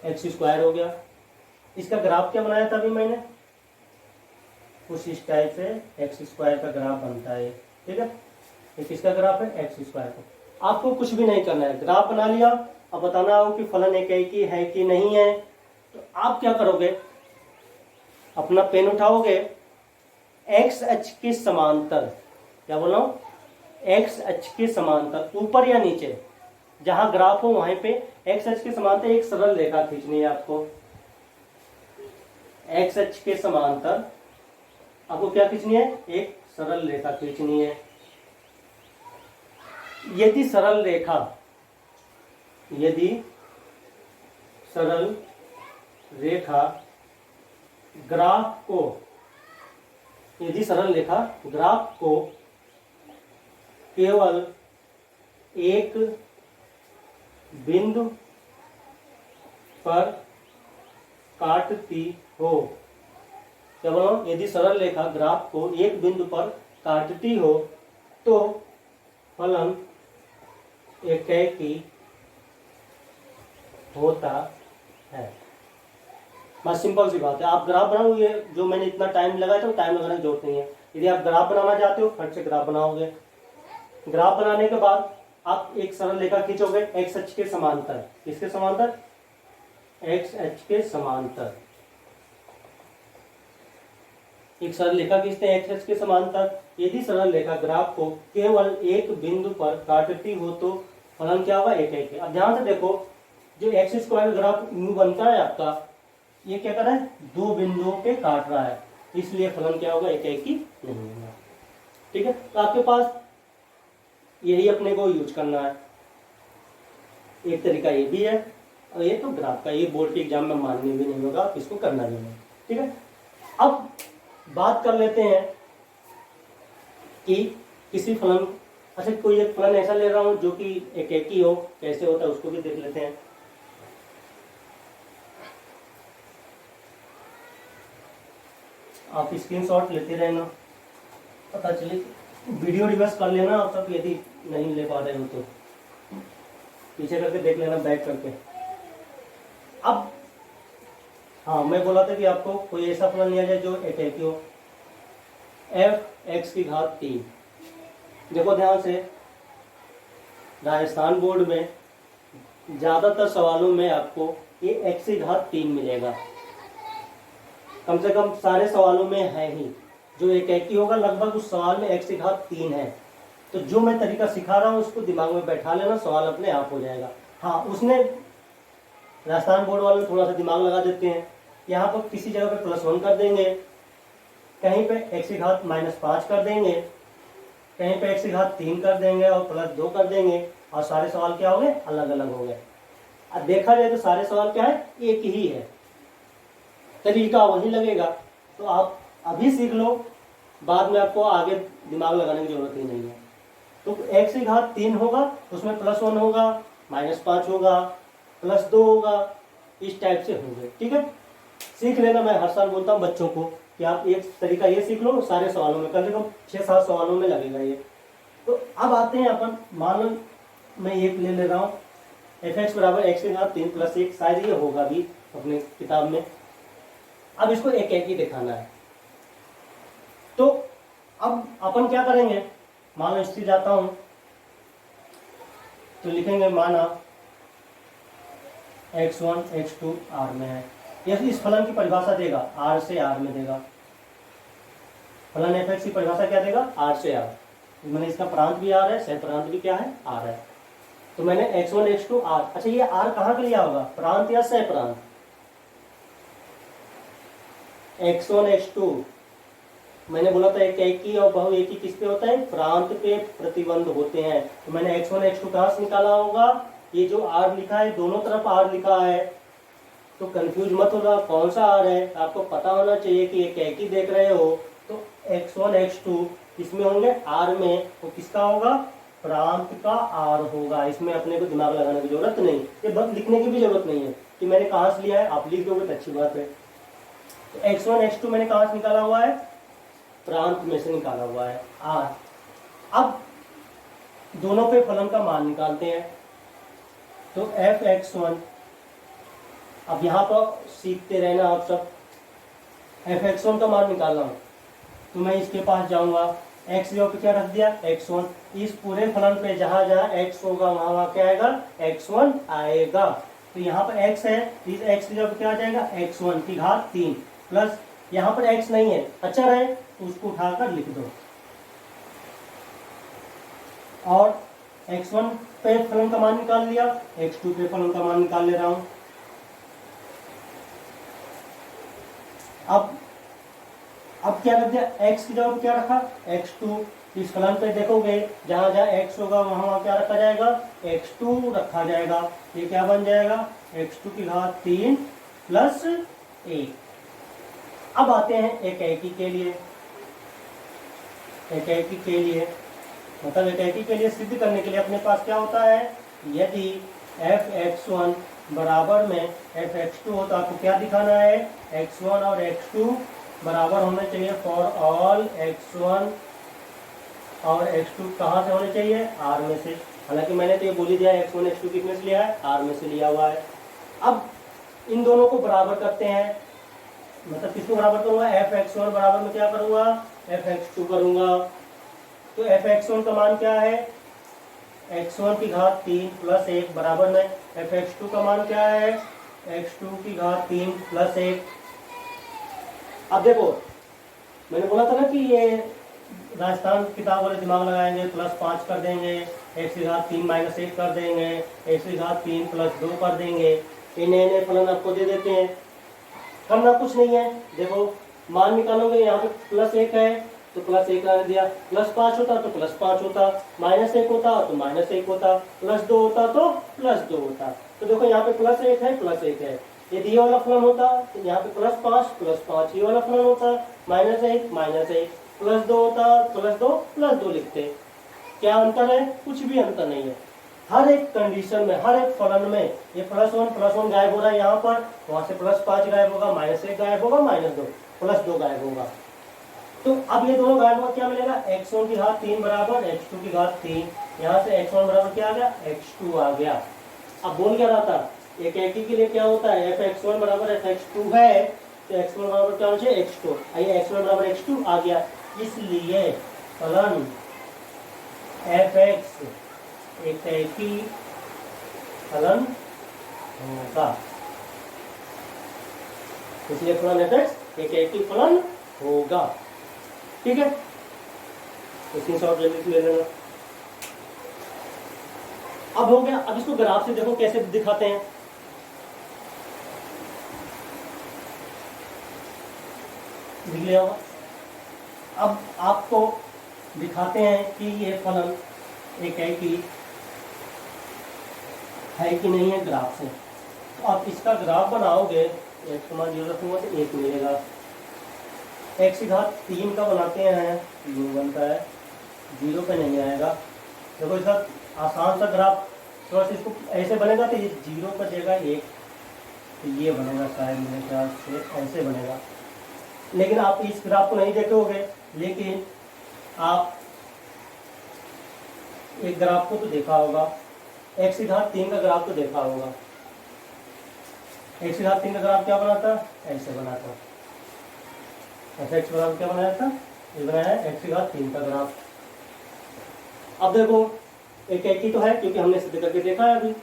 एक्स स्क्वायर हो गया। इसका ग्राफ क्या बनाया था अभी मैंने, कुछ इस टाइप से एक्स स्क्वायर का ग्राफ बनता है, ठीक है। ये किसका ग्राफ है, एक्स स्क्वायर का। आपको कुछ भी नहीं करना है, ग्राफ बना लिया, अब बताना हो कि फलन एक ही है कि नहीं है। तो आप क्या करोगे, अपना पेन उठाओगे, एक्स अक्ष के समांतर, क्या बोल रहा हूं, एक्स अक्ष के समांतर, ऊपर या नीचे जहां ग्राफ हो वहीं पे एक्स अक्ष के समांतर एक सरल रेखा खींचनी है आपको। एक्स अक्ष के समांतर आपको क्या खींचनी है, एक सरल रेखा खींचनी है। यदि सरल रेखा ग्राफ को केवल एक बिंदु पर काटती हो, क्या बोलो, यदि सरल रेखा ग्राफ को एक बिंदु पर काटती हो तो फलन एकेकी होता है। बस सिंपल सी बात है। आप ग्राफ बनाओ, ये जो मैंने इतना टाइम लगाया था टाइम लगाने की जरूरत नहीं है। यदि आप ग्राफ बनाना चाहते हो फट से ग्राफ बनाओगे। ग्राफ बनाने के बाद आप एक सरल रेखा खींचोगे एक्स अक्ष के समांतर। किसके समांतर, एक्स अक्ष के समांतर एक सरल रेखा खींचते हैं एक्स अक्ष के समांतर। यदि सरल रेखा ग्राफ को केवल एक बिंदु पर काटती हो तो फलन क्या होगा, एक एक। अब ध्यान से देखो, जो एक्स स्क्वायर ग्राफ यूं बनता है आपका, ये क्या कर रहा है, दो बिंदुओं पे काट रहा है, इसलिए फलन क्या होगा, एक एक ही नहीं होगा। ठीक है, तो आपके पास यही अपने को यूज करना है। एक तरीका ये भी है और ये तो ग्राफ का, ये बोर्ड के एग्जाम में मानने भी नहीं होगा, इसको करना भी नहीं। ठीक है, अब बात कर लेते हैं कि किसी फलन, अच्छा कोई एक फलन ऐसा ले रहा हूं जो कि एक ही हो, कैसे होता है उसको भी देख लेते हैं। आप स्क्रीनशॉट लेते रहना, पता चले, वीडियो रिवर्स कर लेना आप सब, यदि नहीं ले पा रहे हो तो पीछे करके देख लेना, बैक करके। अब हाँ, मैं बोला था कि आपको कोई ऐसा फलन लिया जाए जो एक ही हो, f(x की घात 3)। देखो ध्यान से, राजस्थान बोर्ड में ज्यादातर सवालों में आपको ये x की घात 3 मिलेगा, कम से कम सारे सवालों में है ही। जो एक ही होगा लगभग उस सवाल में x की घात 3 है। तो जो मैं तरीका सिखा रहा हूँ उसको दिमाग में बैठा लेना, सवाल अपने आप हो जाएगा। हाँ, उसने राजस्थान बोर्ड वाले थोड़ा सा दिमाग लगा देते हैं, यहाँ पर किसी जगह पे +1 कर देंगे, कहीं पे x की घात -5 कर देंगे, कहीं पे x की घात 3 कर देंगे और +2 कर देंगे, और सारे सवाल क्या हो गए, अलग अलग हो गए। अब देखा जाए तो सारे सवाल क्या है, एक ही है, तरीका वही लगेगा। तो आप अभी सीख लो, बाद में आपको आगे दिमाग लगाने की जरूरत ही नहीं है। तो x की घात 3 होगा, उसमें +1 होगा, -5 होगा, +2 होगा, इस टाइप से होंगे। ठीक है, सीख लेना। मैं हर साल बोलता हूँ बच्चों को कि आप एक तरीका ये सीख लो, सारे सवालों में, कम से कम 6-7 सवालों में लगेगा ये। तो अब आते हैं अपन, मान लो मैं ये ले ले रहा हूँ एफ एक्स बराबर एक्स की घात 3 प्लस 1, शायद ये होगा भी अपने किताब में। अब इसको एक एक ही दिखाना है, तो अब अपन क्या करेंगे, मान लो इससे जाता हूं तो लिखेंगे माना x1 x2 r में है। यह इस फलन की परिभाषा देगा r से r में देगा, फलन एफ एक्स की परिभाषा क्या देगा, r से r। मैंने इसका प्रांत भी r है, सह प्रांत भी क्या है, r है। तो मैंने x1 x2 r, अच्छा ये r कहाँ के लिया होगा, प्रांत या सह प्रांत, x1 x2 मैंने बोला था एक एकी और बहु एकी किस पे होता है, प्रांत पे प्रतिबंध होते हैं। तो मैंने x1 x2 कहाँ से निकाला होगा, ये जो r लिखा है दोनों तरफ r लिखा है, तो कंफ्यूज मत होना कौन सा r है, आपको पता होना चाहिए कि एक एकी देख रहे हो तो x1 x2 इसमें होंगे r में, तो किसका होगा, प्रांत का r होगा। इसमें अपने को दिमाग लगाने की जरूरत नहीं, ये बस लिखने की भी जरूरत नहीं है कि मैंने कहाँ से लिया है, आप लिख दोगे तो अच्छी बात है। तो x1 x2 मैंने कहाँ से निकाला हुआ है, प्रांत में से निकाला हुआ है r। अब दोनों पे फलन का मान निकालते हैं, तो एफ x1, अब यहाँ पर सीखते रहना आप सब, एफ x1 का मान निकालना हूँ तो मैं इसके पास जाऊंगा, x जगह पे क्या रख दिया x1, इस पूरे फलन पे जहां जहां x होगा वहां वहां क्या आएगा, x1 आएगा। तो यहाँ पर x है, इस x की जगह पे क्या आ जाएगा, x1 की घात 3 प्लस यहाँ पर x नहीं है, अचर है तो उसको उठाकर लिख दो। और x1 पे फलन का मान निकाल लिया, x2 पे फलन का मान निकाल ले रहा हूं। अब क्या रख दिया, x की जगह पे क्या रखा, x2। इस फलन पे देखोगे जहां जहां x होगा वहां वहां क्या रखा जाएगा, x2 रखा जाएगा। ये क्या बन जाएगा, x2 की घात 3 प्लस 1। अब आते हैं एक एकी के लिए, एक एकी के लिए मतलब एक एकी के लिए सिद्ध करने के लिए अपने पास क्या होता है, यदि एफ x1 बराबर में एफ x2 हो तो आपको क्या दिखाना है, x1 और x2 बराबर होने चाहिए फॉर ऑल x1 और x2 कहाँ से होने चाहिए, r में से। हालांकि मैंने तो ये बोल ही दिया x1 x2 किसमें से लिया है, r में से लिया हुआ है। अब इन दोनों को बराबर करते हैं, मतलब किसको बराबर करूंगा, एफ x1 बराबर में क्या करूंगा, एफ x2 करूंगा। तो एफ x1 का मान क्या है, x1 की घात 3 प्लस 1 बराबर में एफ x2 का मान क्या है, x2 की घात 3 प्लस 1। अब देखो मैंने बोला था ना कि ये राजस्थान किताब वाले दिमाग लगाएंगे, प्लस 5 कर देंगे, x की घात 3 माइनस 1 कर देंगे, x की घात 3 प्लस 2 कर देंगे, इन्हें इन्हें फलन आपको दे देते हैं। करना कुछ नहीं है, देखो मान निकालोगे, यहाँ पे प्लस 1 है तो प्लस 1 लगा दिया, प्लस 5 होता तो प्लस 5 होता, माइनस 1 होता तो माइनस 1 होता, प्लस 2 होता तो प्लस 2 होता। तो देखो यहाँ पे प्लस 1 है, प्लस 1 है, यदि ये वाला फलन होता तो यहाँ पे प्लस 5 प्लस 5, ये वाला फलन होता माइनस 1 माइनस 1, प्लस 2 होता प्लस 2 प्लस 2 लिखते। क्या अंतर है, कुछ भी अंतर नहीं है। हर एक कंडीशन में, हर एक फलन में ये प्लस 1 गायब हो रहा है यहाँ पर, वहां से प्लस 5 गायब होगा, माइनस 1 गायब होगा, माइनस 2 प्लस 2 गायब होगा। तो अब ये दोनों गायब होगा, क्या मिलेगा, x1 की घात 3 बराबर x2 की घात 3, यहाँ से x1 बराबर क्या आ गया, x2 आ गया। अब बोल क्या रहा था, एक एकी के लिए क्या होता है, एफ x1 बराबर एफ x2 है तो x1 बराबर क्या होना चाहिए, x2। आइए x1 बराबर x2 आ गया, इसलिए फलन fx एक एकी फलन होगा, इसलिए फलन fx एक एकी फलन होगा। ठीक है, इसमें शॉर्ट जल्दी ले लेना। अब हो गया, अब इसको ग्राफ से देखो कैसे दिखाते हैं। दिख लिया होगा। अब आपको दिखाते हैं कि ये फलन एक एकी है कि नहीं है ग्राफ से। तो आप इसका ग्राफ बनाओगे, एक समान जीरो रखूंगा तो 1 मिलेगा, x की घात 3 का बनाते हैं, 0 बनता है, 0 पे नहीं आएगा। देखो इसका आसान सा ग्राफ, थोड़ा सा इसको ऐसे बनेगा तो ये 0 पर देगा 1, तो ये बनेगा शायद मेरे ख्याल से ऐसे बनेगा। लेकिन आप इस ग्राफ को नहीं देखोगे, लेकिन आप एक ग्राफ को तो देखा होगा, एक्स की घात 3 का ग्राफ तो देखा होगा। एक्स की घात 3 का ग्राफ क्या बनाता, ऐसे बनाता। ऐसा एक्स बराबर क्या बनाया था, ये बनाया है एक्स की घात 3 का ग्राफ। अब देखो एक ही तो है क्योंकि हमने सिद्ध करके देखा है अभी।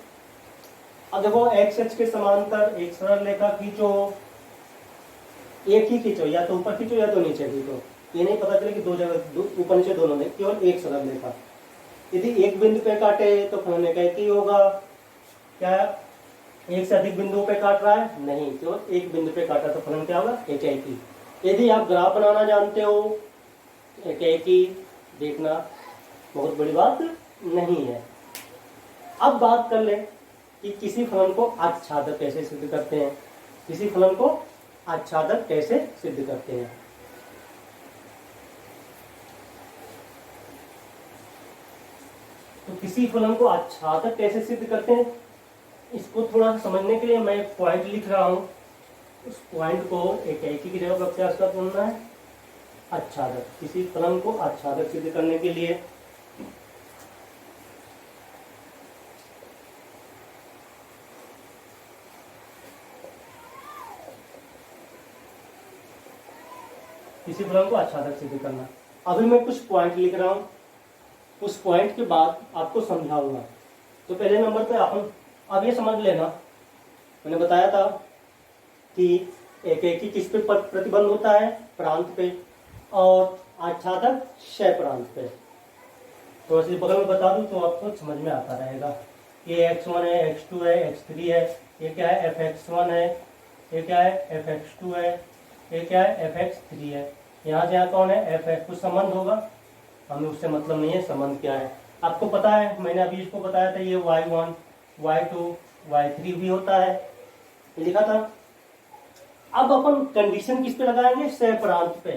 अब देखो एक्स एक्स के समांतर एक सरल रेखा खींचो, एक ही खींचो, या तो ऊपर खींचो या तो नीचे खींचो। ये नहीं पता चले कि दो जगह ऊपर नीचे दोनों में, केवल एक सरल रेखा। यदि एक बिंदु पे काटे तो फलन एक ही होगा। क्या एक से अधिक बिंदुओं पे काट रहा है, नहीं, केवल एक बिंदु पे काटा तो फलन क्या होगा, एक ही। यदि आप ग्राफ बनाना जानते हो, एक ही देखना बहुत बड़ी बात नहीं है। अब बात कर ले कि किसी फलन को आच्छादक कैसे सिद्ध करते हैं। किसी फलन को आच्छादक कैसे सिद्ध करते हैं। तो किसी फलन को आच्छादक कैसे सिद्ध करते हैं, इसको थोड़ा समझने के लिए मैं एक पॉइंट लिख रहा हूं। उस पॉइंट को एक की जगह प्रत्यास्थ बोलना है आच्छादक। किसी फलन को आच्छादक सिद्ध करने के लिए किसी फलन को आच्छादक सिद्ध करना। अभी मैं कुछ पॉइंट लिख रहा हूं, उस पॉइंट के बाद आपको समझाऊंगा। तो पहले नंबर पे अपन अब ये समझ लेना, मैंने बताया था कि एक किस पे प्रतिबंध होता है, प्रांत पे, और आच्छादक क्षय प्रांत पे। तो ऐसे बगल में बता दूं तो आपको समझ में आता रहेगा। ये x1 है, x2 है, x3 है, ये क्या है fx1 है, ये क्या है fx2 है, ये क्या है fx3 है। यहाँ से यहाँ कौन है, fx, कुछ संबंध होगा, हमें उससे मतलब नहीं है, संबंध क्या है आपको पता है। मैंने अभी इसको बताया था, ये y1 y2 y3 भी होता है, ये लिखा था। अब अपन कंडीशन किस पे लगाएंगे, क्षय प्रांत पे।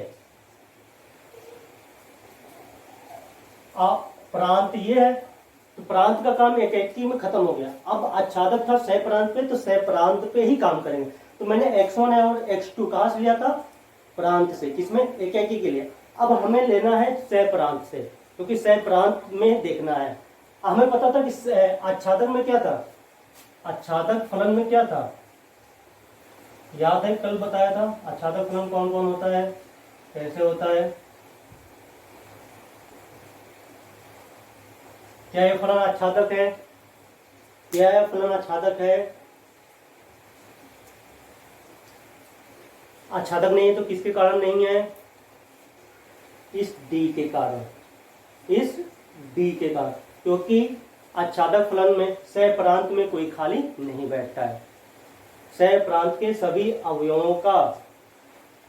प्रांत ये है तो प्रांत का काम एक में खत्म हो गया। अब आच्छादक था क्षय प्रांत पे, तो क्षय प्रांत पे ही काम करेंगे। तो मैंने x1 और x2 कहां से लिया था, प्रांत से, किसमें, एक के लिए। अब हमें लेना है क्षय प्रांत से, क्योंकि क्षय प्रांत में देखना है। हमें पता था कि आच्छादक में क्या था, आच्छादक फलन में क्या था, याद है कल बताया था। आच्छादक फलन कौन कौन होता है, कैसे होता है, क्या ये फलन आच्छादक है, क्या यह फलन आच्छादक है। आच्छादक नहीं है तो किसके कारण नहीं है, इस डी के कारण, इस डी के कारण, क्योंकि आच्छादक फलन में क्षय प्रांत में कोई खाली नहीं बैठता है। क्षय प्रांत के सभी अवयवों का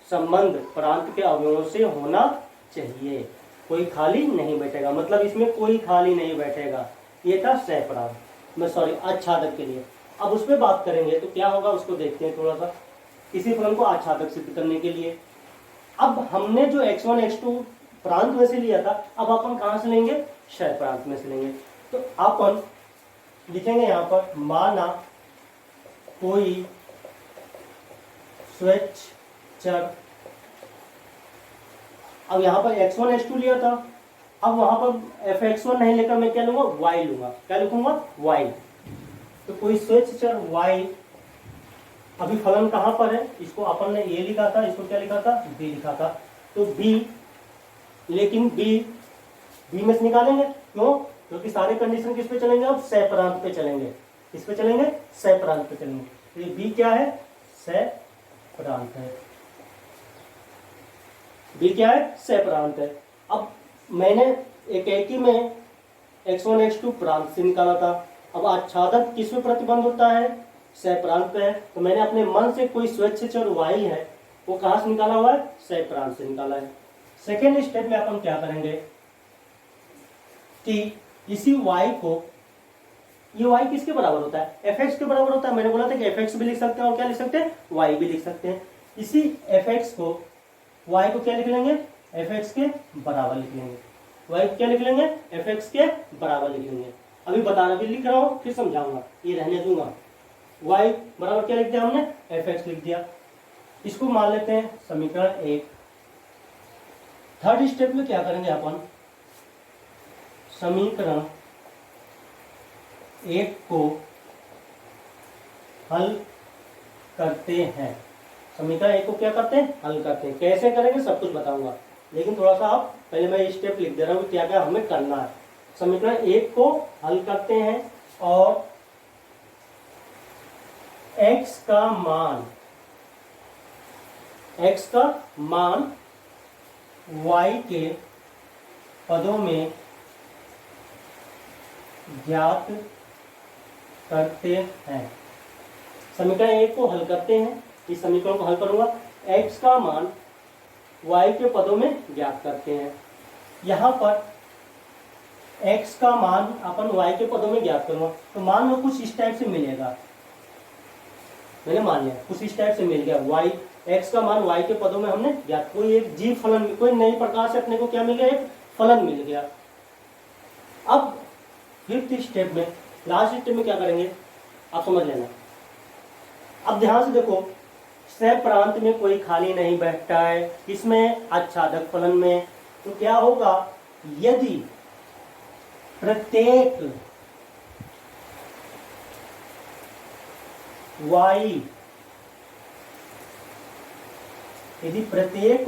संबंध प्रांत के अवयवों से होना चाहिए, कोई खाली नहीं बैठेगा, मतलब इसमें कोई खाली नहीं बैठेगा। ये था क्षय प्रांत में, सॉरी आच्छादक के लिए। अब उस पर बात करेंगे तो क्या होगा उसको देखते हैं थोड़ा सा। किसी फलन को आच्छादक सिद्ध करने के लिए अब हमने जो x1 x2 प्रांत में से लिया था, अब अपन कहां से लेंगे, क्षय प्रांत में से लेंगे। तो अपन लिखेंगे यहां पर, माना कोई स्वच्छ चर, अब यहां पर x1 x2 लिया था, अब वहां पर fx1 नहीं लेकर मैं क्या लूंगा, y लूंगा। क्या लिखूंगा, y। तो कोई स्वच्छ चर y, अभी फलन कहां पर है, इसको अपन ने a लिखा था, इसको क्या लिखा था, b लिखा था। तो b, लेकिन b में से निकालेंगे, क्यों, क्योंकि सारे कंडीशन किस पे चलेंगे, अब क्षय प्रांत पे चलेंगे। किस पे चलेंगे, क्षय प्रांत पे चलेंगे। तो ये b क्या है, क्षय प्रांत है। b क्या है, क्षय प्रांत है। अब मैंने एक ही में x1 x2 प्रांत से निकाला था। अब आच्छादक किस में प्रतिबंध होता है, क्षय प्रांत पे है। तो मैंने अपने मन से कोई स्वच्छ चर y है, वो कहां से निकाला हुआ है, क्षय प्रांत से निकाला है। सेकेंड स्टेप में अपन क्या करेंगे कि इसी y को, ये y किसके बराबर होता है, fx के बराबर होता है। मैंने बोला था कि fx भी लिख सकते हैं और क्या लिख सकते हैं, y भी लिख सकते हैं। इसी fx को, y को क्या लिख लेंगे, fx के बराबर लिख लेंगे। y को क्या लिख लेंगे, fx के बराबर लिख लेंगे। अभी बताना भी लिख रहा हूं, फिर समझाऊंगा, ये रहने दूंगा। y बराबर क्या लिख दिया हमने, fx लिख दिया। इसको मान लेते हैं समीकरण 1। थर्ड स्टेप में क्या करेंगे अपन, समीकरण एक को हल करते हैं, समीकरण एक को क्या करते हैं, हल करते हैं। कैसे करेंगे सब कुछ बताऊंगा, लेकिन थोड़ा सा आप पहले मैं स्टेप लिख दे रहा हूँ क्या क्या हमें करना है। समीकरण एक को हल करते हैं और x का मान y के पदों में ज्ञात करते हैं। समीकरण एक को हल करते हैं, इस समीकरण को हल करूंगा, x का मान y के पदों में ज्ञात करते हैं। यहाँ पर x का मान अपन y के पदों में ज्ञात करूंगा, तो मान लो कुछ इस टाइप से मिलेगा, मैंने मान लिया कुछ इस टाइप से मिल गया, y x का मान y के पदों में हमने ज्ञात, कोई एक जी फलन, कोई नई प्रकार से अपने को क्या मिल गया, एक फलन मिल गया। अब फिफ्थ स्टेप में, लास्ट स्टेप में क्या करेंगे आप समझ लेना। अब ध्यान से देखो, सह प्रांत में कोई खाली नहीं बैठता है, इसमें आच्छादक फलन में, तो क्या होगा, यदि प्रत्येक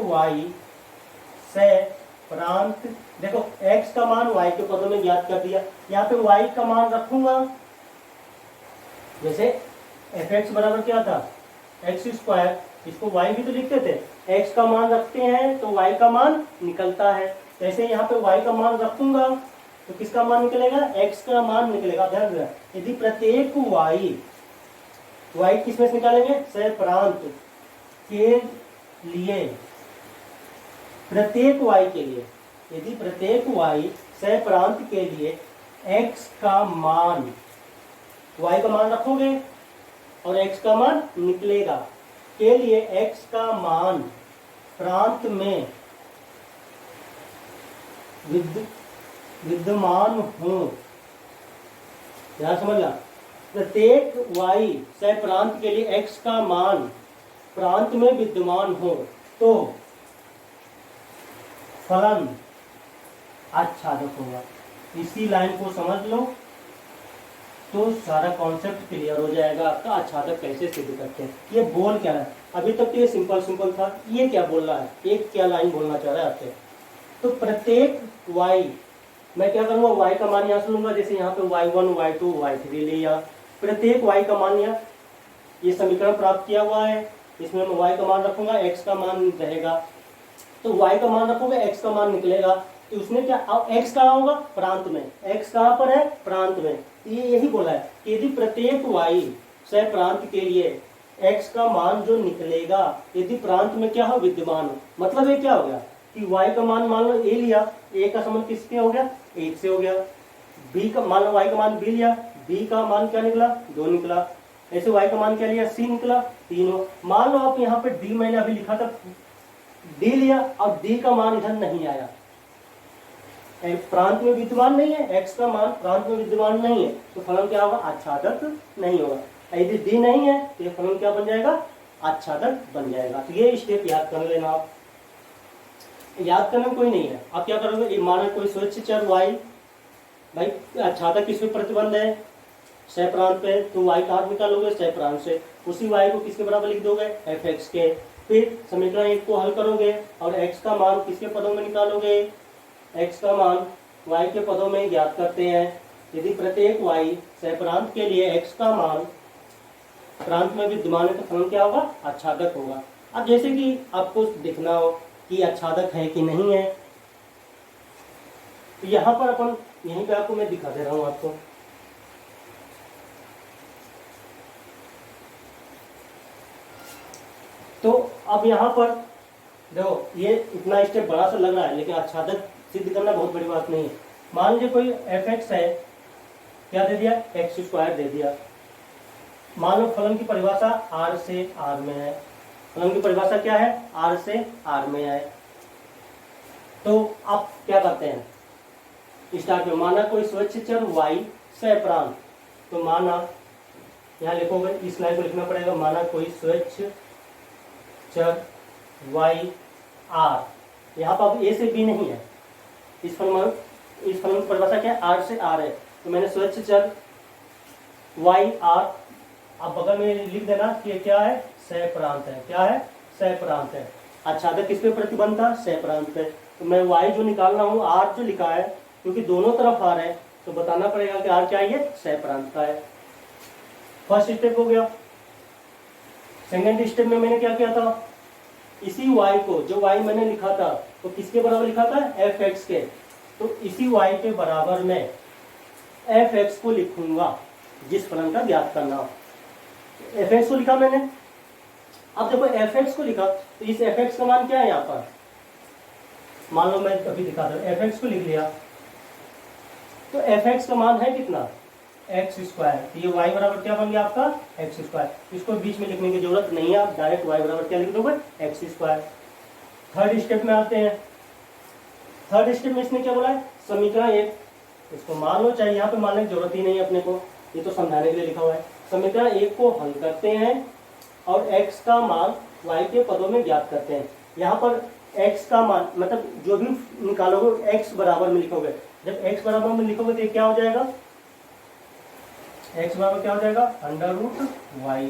y से प्रांत, देखो x का मान y के पदों में ज्ञात कर दिया, यहाँ पे y का मान रखूंगा, जैसे fx बराबर क्या था, x स्क्वायर, इसको y भी तो लिखते थे, x का मान रखते हैं तो y का मान निकलता है, जैसे यहाँ पे y का मान रखूंगा तो किसका मान निकलेगा, x का मान निकलेगा। ध्यान रखना, यदि प्रत्येक y किसमें से निकालेंगे, सह प्रांत के लिए, प्रत्येक y के लिए, यदि प्रत्येक y सह प्रांत के लिए x का मान, y का मान रखोगे और x का मान निकलेगा, के लिए x का मान प्रांत में विद्यमान हो, ध्यान समझना, प्रत्येक y सह प्रांत के लिए x का मान प्रांत में विद्यमान हो तो फलन आच्छादक होगा। इसी लाइन को समझ लो तो सारा कॉन्सेप्ट क्लियर हो जाएगा आपका, आच्छादक कैसे सिद्ध करते हैं। ये बोल क्या रहा है, अभी तक तो ये सिंपल था, ये क्या बोल रहा है, एक क्या लाइन बोलना चाह रहा है आपसे। तो प्रत्येक y, मैं क्या करूंगा, y का मान यहाँ से लूंगा, जैसे यहाँ पे y1 y2 y3 लिया, प्रत्येक y का मान लिया, ये समीकरण प्राप्त किया हुआ है, इसमें मैं y का मान रखूंगा, x का मान रहेगा, तो y का मान रखोगे x का मान निकलेगा, तो उसमें क्या, x कहाँ होगा, प्रांत में, x कहाँ पर है, प्रांत में। ये यही बोला है कि यदि प्रत्येक y सह प्रांत के लिए x का मान जो निकलेगा, यदि प्रांत में क्या हो, विद्यमान हो, मतलब ये क्या हो गया कि y का मान मान लो a लिया, a का संबंध किससे हो गया, 1 से हो गया, b का मान लो y का मान b लिया, b का मान क्या निकला, 2 निकला, ऐसे y का मान क्या लिया, c निकला, 3 हो। मान लो आप यहाँ पे d मैंने अभी लिखा था, d लिया और d का मान इधर नहीं आया, प्रांत में विद्यमान नहीं है, x का मान प्रांत में विद्यमान नहीं है, तो फलन क्या होगा, आच्छादक नहीं होगा। यदि d नहीं है तो ये फलन क्या बन जाएगा, आच्छादक बन जाएगा। तो ये स्टेप याद कर लेना आप, याद करना कोई नहीं है। आप क्या करोगे, माना कोई स्वच्छ चर y, भाई आच्छादक किस पे प्रतिबंध है, सह प्रांत पे, तो y का हाथ निकालोगे सह प्रांत से, उसी y को किसके बराबर लिख दोगे, fx के, फिर समीकरण एक को हल करोगे और x का मान किसके पदों में निकालोगे, x का मान y के पदों में ज्ञात करते हैं। यदि प्रत्येक y सह प्रांत के लिए x का मान प्रांत में विद्यमान है तो फलन क्या होगा, आच्छादक होगा। अब जैसे कि आपको दिखना हो कि आच्छादक है कि नहीं है, तो यहाँ पर अपन, यहीं पे आपको मैं दिखा दे रहा हूँ आपको, तो अब यहाँ पर देखो, ये इतना स्टेप बड़ा सा लग रहा है, लेकिन आच्छादक सिद्ध करना बहुत बड़ी बात नहीं है। मान लीजिए कोई fx है, क्या दे दिया, x स्क्वायर दे दिया, मान लो फलन की परिभाषा r से r में है, फलन की परिभाषा क्या है, r से r में है, तो आप क्या करते हैं, स्टार्ट में माना कोई स्वच्छ चर y सह प्रांत, तो माना यहाँ लिखोगे, इस लाइन को लिखना पड़ेगा, माना कोई स्वच्छ चर y r, यहाँ पर अब a से b नहीं है, इस फलन की परिभाषा क्या है, r से r है, तो मैंने स्वच्छ चर वाई आर, आप बगल में लिख देना कि ये क्या है, सहप्रांत है। क्या है, सहप्रांत है। आच्छादक किस पे प्रतिबंध था, सहप्रांत पे। तो मैं वाई जो निकाल रहा हूँ, आर जो लिखा है, क्योंकि दोनों तरफ आर है तो बताना पड़ेगा कि आर क्या है, ये सहप्रांत का है। फर्स्ट स्टेप हो गया। सेकेंड स्टेप में मैंने क्या किया था, इसी y को, जो y मैंने लिखा था तो किसके बराबर लिखा था, fx के, तो इसी y के बराबर में fx को लिखूंगा जिस फलन का ज्ञात करना हो। fx को लिखा मैंने। अब देखो fx को लिखा तो इस fx का मान क्या है, यहाँ पर मान लो मैं अभी दिखा दूं, fx को लिख लिया तो fx का मान है कितना, एक्स स्क्वायर। तो ये y बराबर क्या बन गया आपका, एक्स स्क्वायर। इसको बीच में लिखने की जरूरत नहीं है, आप डायरेक्ट y बराबर क्या लिख दोगे, एक्स स्क्वायर। थर्ड स्टेप में आते हैं। थर्ड स्टेप में इसने क्या बोला है, समीकरण एक, इसको मान लो, चाहे यहाँ पे मानने की जरूरत ही नहीं है अपने को, ये तो समझाने के लिए लिखा हुआ है। समीकरण एक को हल करते हैं और x का मान y के पदों में ज्ञात करते हैं। यहाँ पर x का मान मतलब जो भी निकालोगे x बराबर में लिखोगे। जब x बराबर में लिखोगे तो क्या हो जाएगा, x बराबर क्या हो जाएगा, अंडर रूट वाई।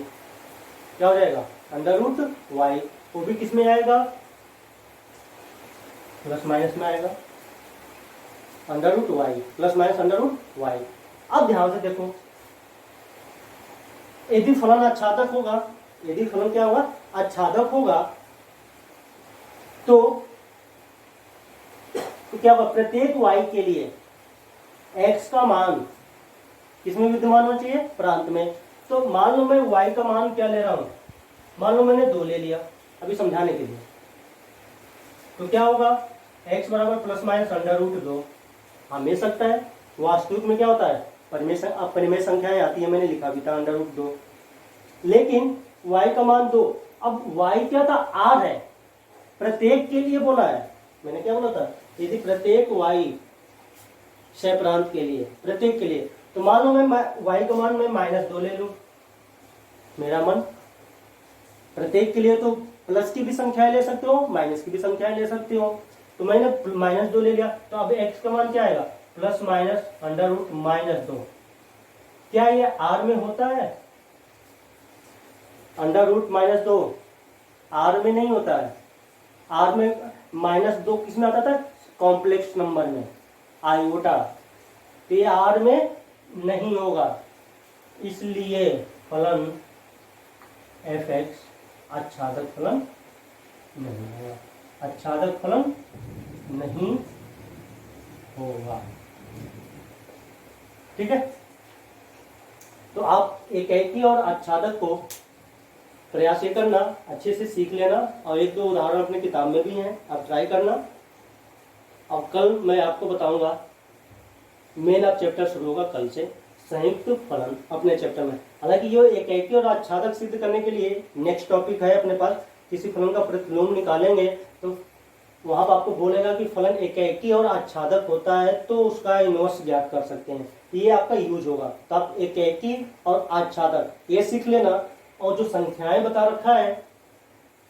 क्या हो जाएगा, अंडर रूट वाई। वो भी किस में आएगा, प्लस माइनस में आएगा, under root Y plus minus under root Y. अब ध्यान से देखो, यदि फलन आच्छादक होगा, यदि फलन क्या होगा, आच्छादक होगा, तो क्या होगा, प्रत्येक y के लिए x का मान किसमें विद्यमान होना चाहिए, प्रांत में। तो मान लो मैं y का मान क्या ले रहा हूं, मान लो मैंने 2 ले लिया अभी समझाने के लिए, तो क्या होगा, x बराबर प्लस माइनस अंडर रूट 2। हाँ मिल सकता है, वास्तविक में क्या होता है, परिमेय संख्याएं आती है, मैंने लिखा भी था अंडर रूट 2। लेकिन y का मान 2, अब y क्या था, r है, प्रत्येक के लिए बोला है मैंने, क्या बोला था, यदि प्रत्येक y सहप्रांत के लिए, प्रत्येक के लिए, तो मान लो मैं y का मान मैं -2 ले लूं, मेरा मन प्रत्येक के लिए तो प्लस की भी संख्याएं ले सकते हो, माइनस की भी संख्याएं ले सकते हो। तो मैंने -2 ले लिया, तो अब x का मान क्या आएगा, प्लस माइनस अंडर रूट -2। क्या ये r में होता है, अंडर रूट -2 r में नहीं होता है। r में -2 किस में आता था, कॉम्प्लेक्स नंबर में, आयोटा। तो ये r में नहीं होगा, इसलिए फलन fx आच्छादक फलन नहीं होगा, आच्छादक फलन नहीं होगा। ठीक है, तो आप एकाकी और आच्छादक को प्रयास ये करना, अच्छे से सीख लेना, और 1-2 उदाहरण अपनी किताब में भी हैं, आप ट्राई करना। अब कल मैं आपको बताऊंगा, मेन अब चैप्टर शुरू होगा कल से, संयुक्त फलन अपने चैप्टर में। हालांकि ये एकाकी और आच्छादक सिद्ध करने के लिए नेक्स्ट टॉपिक है अपने पास, किसी फलन का प्रतिलोम निकालेंगे तो वहां पर आपको बोलेगा कि फलन एकाकी और आच्छादक होता है तो उसका इनवर्स ज्ञात कर सकते हैं, ये आपका यूज होगा। तो आप एकाकी और आच्छादक ये सीख लेना, और जो संख्याएं बता रखा है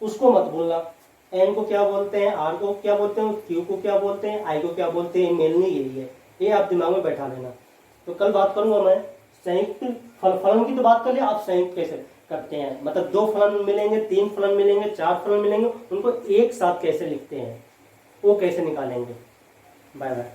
उसको मत भूलना, n को क्या बोलते हैं, r को क्या बोलते हैं, q को क्या बोलते हैं, i को क्या बोलते हैं, मेलनी यही है, ये आप दिमाग में बैठा लेना। तो कल बात करूंगा मैं संयुक्त फलन की, तो बात कर लिया, आप संयुक्त कैसे करते हैं, मतलब 2 फलन मिलेंगे, 3 फलन मिलेंगे, 4 फलन मिलेंगे, उनको एक साथ कैसे लिखते हैं, वो कैसे निकालेंगे। Bye bye.